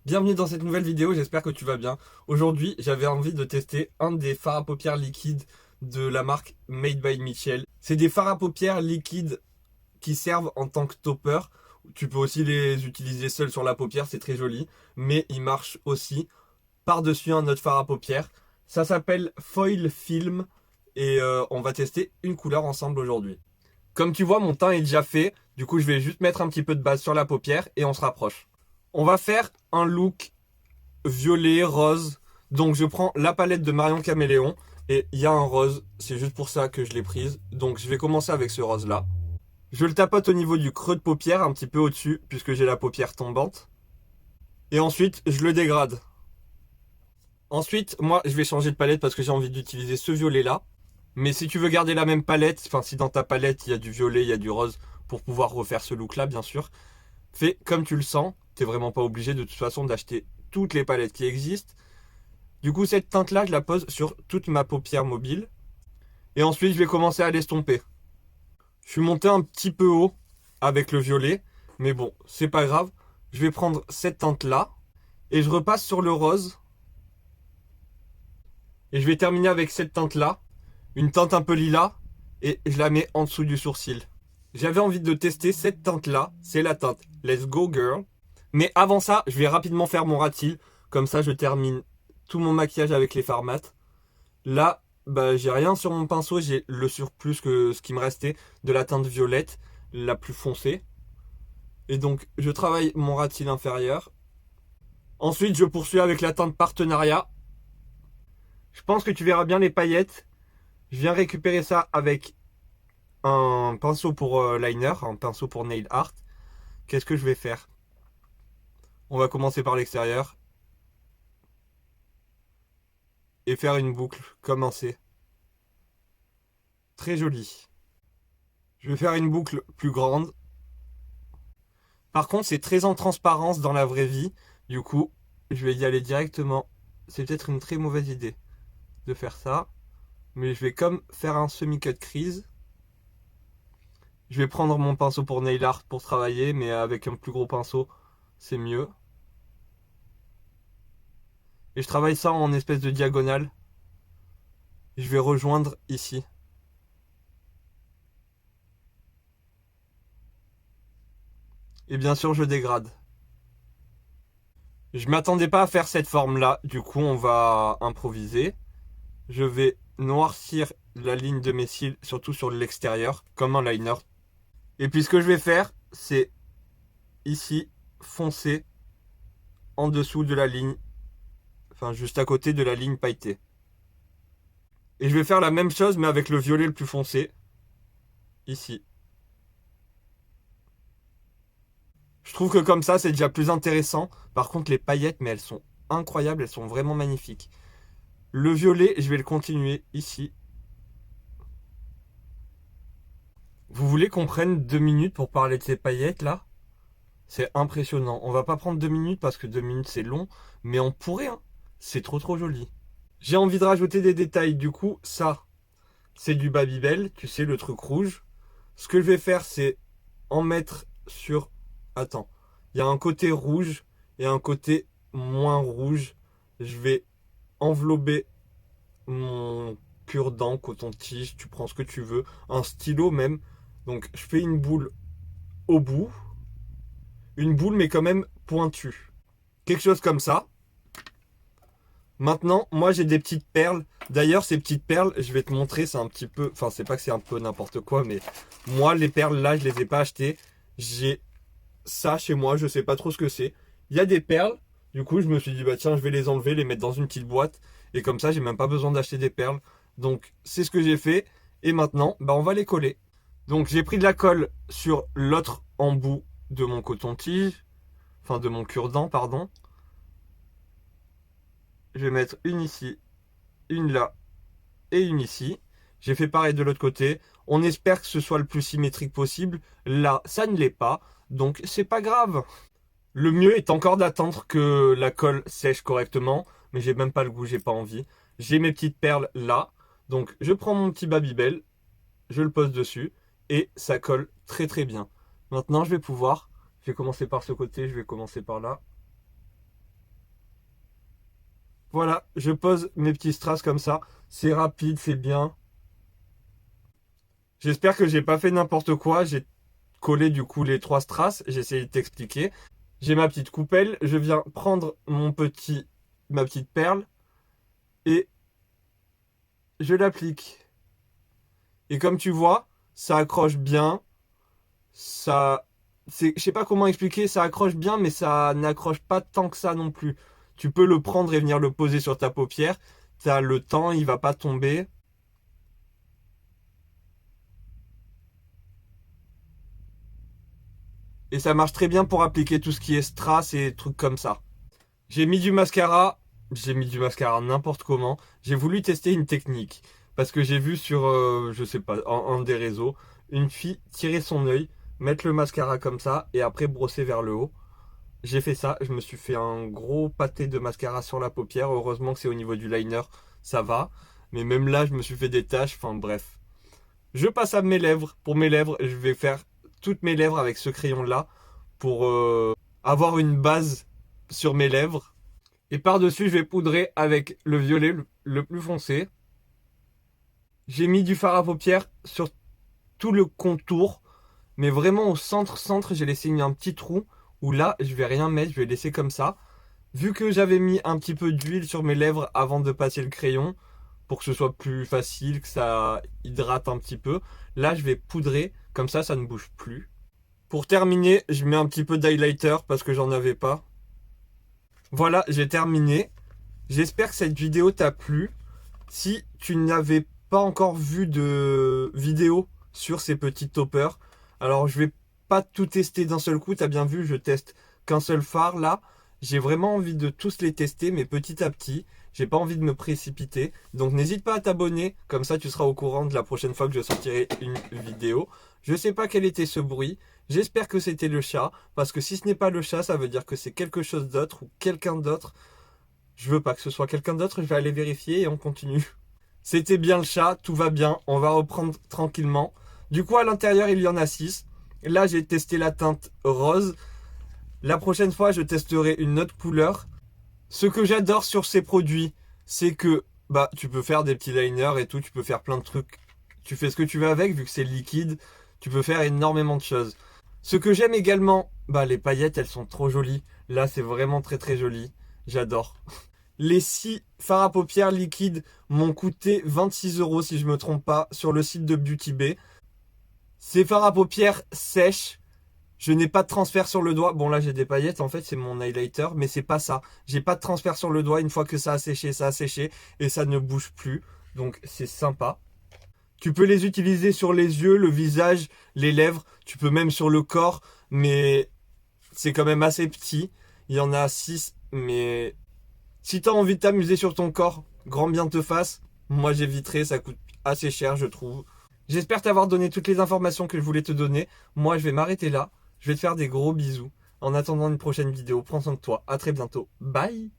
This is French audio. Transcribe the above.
Bienvenue dans cette nouvelle vidéo, j'espère que tu vas bien. Aujourd'hui, j'avais envie de tester un des fards à paupières liquides de la marque Made by Michel. C'est des fards à paupières liquides qui servent en tant que topper. Tu peux aussi les utiliser seuls sur la paupière, c'est très joli. Mais ils marchent aussi par-dessus un autre fard à paupières. Ça s'appelle Foil Film et on va tester une couleur ensemble aujourd'hui. Comme tu vois, mon teint est déjà fait. Du coup, je vais juste mettre un petit peu de base sur la paupière et on se rapproche. On va faire un look violet, rose. Donc je prends la palette de Marion Caméléon et il y a un rose. C'est juste pour ça que je l'ai prise. Donc je vais commencer avec ce rose là. Je le tapote au niveau du creux de paupière, un petit peu au-dessus, puisque j'ai la paupière tombante. Et ensuite, je le dégrade. Ensuite, moi, je vais changer de palette parce que j'ai envie d'utiliser ce violet là. Mais si tu veux garder la même palette, enfin si dans ta palette il y a du violet, il y a du rose, pour pouvoir refaire ce look là, bien sûr, fais comme tu le sens. T'es vraiment pas obligé de toute façon d'acheter toutes les palettes qui existent. Du coup, cette teinte là, je la pose sur toute ma paupière mobile. Et ensuite, je vais commencer à l'estomper. Je suis monté un petit peu haut avec le violet. Mais bon, c'est pas grave. Je vais prendre cette teinte là. Et je repasse sur le rose. Et je vais terminer avec cette teinte là. Une teinte un peu lilas. Et je la mets en dessous du sourcil. J'avais envie de tester cette teinte là. C'est la teinte Let's Go Girl. Mais avant ça, je vais rapidement faire mon rat cils. Comme ça, je termine tout mon maquillage avec les fards mat. Là, bah, j'ai rien sur mon pinceau. J'ai le surplus que ce qui me restait de la teinte violette, la plus foncée. Et donc, je travaille mon rat cils inférieur. Ensuite, je poursuis avec la teinte partenariat. Je pense que tu verras bien les paillettes. Je viens récupérer ça avec un pinceau pour liner, un pinceau pour nail art. Qu'est-ce que je vais faire? On va commencer par l'extérieur. Et faire une boucle comme un C. Très joli. Je vais faire une boucle plus grande. Par contre, c'est très en transparence dans la vraie vie. Du coup, je vais y aller directement. C'est peut-être une très mauvaise idée de faire ça. Mais je vais comme faire un semi-cut crease. Je vais prendre mon pinceau pour nail art pour travailler, mais avec un plus gros pinceau, c'est mieux. Et je travaille ça en espèce de diagonale. Je vais rejoindre ici. Et bien sûr, je dégrade. Je m'attendais pas à faire cette forme-là, du coup, on va improviser. Je vais noircir la ligne de mes cils, surtout sur l'extérieur, comme un liner. Et puis ce que je vais faire, c'est ici, foncer en dessous de la ligne, enfin juste à côté de la ligne pailletée. Et je vais faire la même chose, mais avec le violet le plus foncé, ici. Je trouve que comme ça, c'est déjà plus intéressant. Par contre, les paillettes, mais elles sont incroyables, elles sont vraiment magnifiques. Le violet, je vais le continuer ici. Vous voulez qu'on prenne 2 minutes pour parler de ces paillettes là? C'est impressionnant. On va pas prendre 2 minutes parce que 2 minutes c'est long, mais on pourrait, hein. C'est trop joli. J'ai envie de rajouter des détails. Du coup, ça, c'est du Babybel, tu sais, le truc rouge. Ce que je vais faire, c'est en mettre sur... Attends, il y a un côté rouge et un côté moins rouge. Je vais envelopper mon cure-dent, coton-tige, tu prends ce que tu veux, un stylo même. Donc je fais une boule au bout, une boule mais quand même pointue. Quelque chose comme ça. Maintenant, moi j'ai des petites perles. D'ailleurs, ces petites perles, je vais te montrer, c'est un petit peu... Enfin, c'est pas que c'est un peu n'importe quoi, mais moi, les perles là, je les ai pas achetées. J'ai ça chez moi, je sais pas trop ce que c'est. Il y a des perles. Du coup, je me suis dit, bah tiens, je vais les enlever, les mettre dans une petite boîte. Et comme ça, j'ai même pas besoin d'acheter des perles. Donc, c'est ce que j'ai fait. Et maintenant, bah on va les coller. Donc, j'ai pris de la colle sur l'autre embout de mon coton-tige. Enfin, de mon cure-dent, pardon. Je vais mettre une ici, une là et une ici. J'ai fait pareil de l'autre côté. On espère que ce soit le plus symétrique possible. Là, ça ne l'est pas. Donc, c'est pas grave. Le mieux est encore d'attendre que la colle sèche correctement. Mais j'ai même pas le goût, j'ai pas envie. J'ai mes petites perles là. Donc, je prends mon petit Babybel. Je le pose dessus. Et ça colle très bien. Maintenant, je vais pouvoir... Je vais commencer par ce côté, je vais commencer par là. Voilà, je pose mes petits strass comme ça. C'est rapide, c'est bien. J'espère que j'ai pas fait n'importe quoi. J'ai collé du coup les 3 strass. J'ai essayé de t'expliquer. J'ai ma petite coupelle. Je viens prendre ma petite perle et je l'applique. Et comme tu vois, ça accroche bien. Ça, je sais pas comment expliquer. Ça accroche bien, mais ça n'accroche pas tant que ça non plus. Tu peux le prendre et venir le poser sur ta paupière. T'as le temps, il va pas tomber. Et ça marche très bien pour appliquer tout ce qui est strass et trucs comme ça. J'ai mis du mascara. J'ai mis du mascara n'importe comment. J'ai voulu tester une technique. Parce que j'ai vu sur, je sais pas, un des réseaux, une fille tirer son œil, mettre le mascara comme ça et après brosser vers le haut. J'ai fait ça. Je me suis fait un gros pâté de mascara sur la paupière. Heureusement que c'est au niveau du liner. Ça va. Mais même là, je me suis fait des taches. Enfin bref. Je passe à mes lèvres. Pour mes lèvres, je vais faire toutes mes lèvres avec ce crayon-là pour avoir une base sur mes lèvres. Et par-dessus, je vais poudrer avec le violet le plus foncé. J'ai mis du fard à paupières sur tout le contour, mais vraiment au centre, j'ai laissé un petit trou où là, je vais rien mettre, je vais laisser comme ça. Vu que j'avais mis un petit peu d'huile sur mes lèvres avant de passer le crayon, pour que ce soit plus facile, que ça hydrate un petit peu, là, je vais poudrer, comme ça ne bouge plus. Pour terminer, je mets un petit peu d'highlighter parce que j'en avais pas. Voilà, j'ai terminé. J'espère que cette vidéo t'a plu. Si tu n'avais pas encore vu de vidéo sur ces petits toppers, alors je vais pas tout tester d'un seul coup. T'as bien vu, je teste qu'un seul phare là. J'ai vraiment envie de tous les tester, mais petit à petit. J'ai pas envie de me précipiter. Donc n'hésite pas à t'abonner, comme ça tu seras au courant de la prochaine fois que je sortirai une vidéo. Je sais pas quel était ce bruit. J'espère que c'était le chat, parce que si ce n'est pas le chat, ça veut dire que c'est quelque chose d'autre ou quelqu'un d'autre. Je veux pas que ce soit quelqu'un d'autre, je vais aller vérifier et on continue. C'était bien le chat, tout va bien, on va reprendre tranquillement. Du coup, à l'intérieur, il y en a 6. Là, j'ai testé la teinte rose. La prochaine fois, je testerai une autre couleur. Ce que j'adore sur ces produits, c'est que bah tu peux faire des petits liners et tout, tu peux faire plein de trucs. Tu fais ce que tu veux avec, vu que c'est liquide, tu peux faire énormément de choses. Ce que j'aime également, bah les paillettes, elles sont trop jolies. Là, c'est vraiment très très joli. J'adore. Les 6 fards à paupières liquides m'ont coûté 26 € si je me trompe pas sur le site de Beauty Bay. Ces fards à paupières sèches, je n'ai pas de transfert sur le doigt. Bon là j'ai des paillettes, en fait c'est mon highlighter, mais c'est pas ça. J'ai pas de transfert sur le doigt, une fois que ça a séché et ça ne bouge plus. Donc c'est sympa. Tu peux les utiliser sur les yeux, le visage, les lèvres, tu peux même sur le corps, mais c'est quand même assez petit. Il y en a 6, mais si t'as envie de t'amuser sur ton corps, grand bien te fasse. Moi j'éviterai, ça coûte assez cher je trouve. J'espère t'avoir donné toutes les informations que je voulais te donner. Moi je vais m'arrêter là. Je vais te faire des gros bisous. En attendant une prochaine vidéo, prends soin de toi. À très bientôt. Bye!